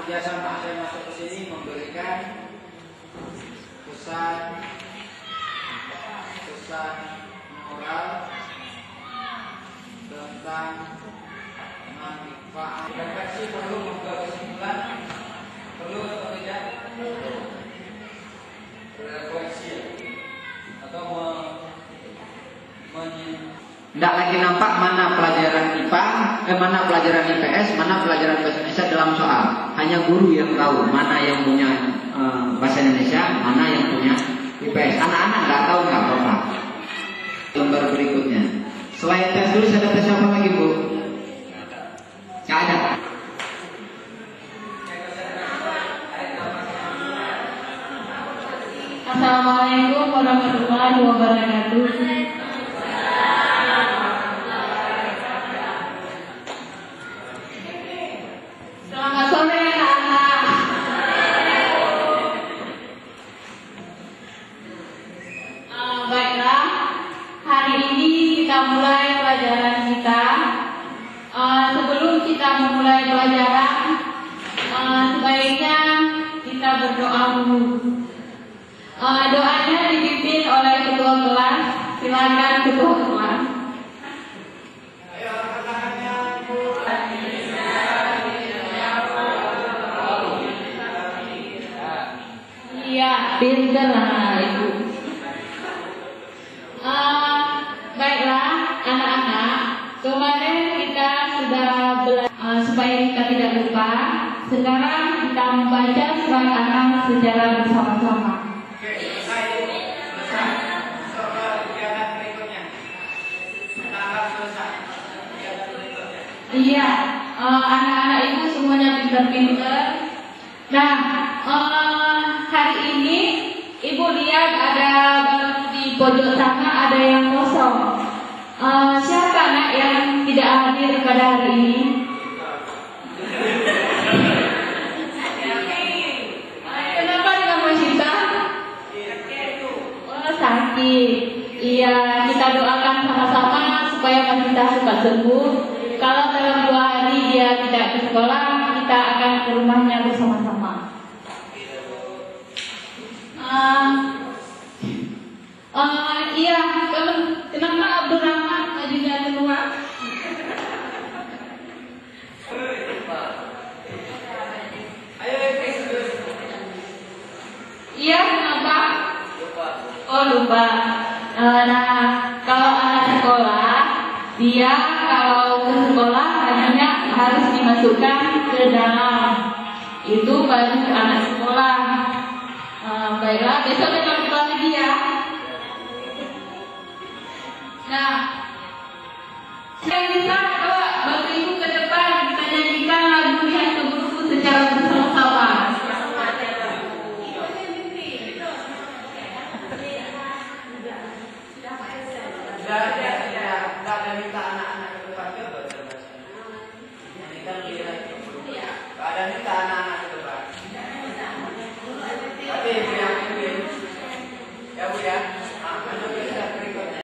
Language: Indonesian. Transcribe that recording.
kerjasama saya masuk ke sini memberikan pesan moral tentang manfaat. Refleksi perlu membuat kesimpulan, perlu atau tidak? Refleksi atau tidak lagi nampak mana pelajaran IPA, mana pelajaran IPS, mana pelajaran bahasa Indonesia dalam soal. Hanya guru yang tahu mana yang punya bahasa Indonesia, mana yang punya IPS. Anak-anak nggak tahu, nggak apa-apa. Lembar berikutnya. Selain tes dulu, ada tes apa lagi, Bu? Nggak ada. Assalamualaikum warahmatullahi wabarakatuh. Selamat sore anak-anak. Baiklah, hari ini kita mulai pelajaran kita. Sebelum kita memulai pelajaran, sebaiknya kita berdoa dulu. Doanya dipimpin oleh ketua kelas. Silakan ketua kelas. Iya, pinterlah Ibu. Baiklah anak-anak, kemarin kita sudah belajar supaya kita tidak lupa. Sekarang kita membaca surat An-Nahl secara bersama-sama. Iya, anak-anak Ibu semuanya pintar-pintar. Nah, hari ini Ibu lihat ada di pojok sana ada yang kosong. Siapa anak yang tidak hadir pada hari ini? Kenapa dengan Masita? Oh, sakit. Iya, kita doakan sama-sama supaya Masita cepat sembuh. Kalau dalam 2 hari dia tidak ke sekolah, kita akan ke rumahnya bersama-sama. Iya, kenapa Abdurrahman ajunya keluar? Iya, kenapa? Oh, lupa. Nah, kalau anak sekolah, dia kalau ke sekolah hanya harus dimasukkan ke dalam. Itu baru anak sekolah. Baiklah, besok kita coba lagi ya. Nah, saya bisa bawa Bapak Ibu ke depan, kita nyanyikan lagu yang kebuku secara bersama-sama. Tidak ada minta anak-anak ke depan ke baca-baca. Nyanyikan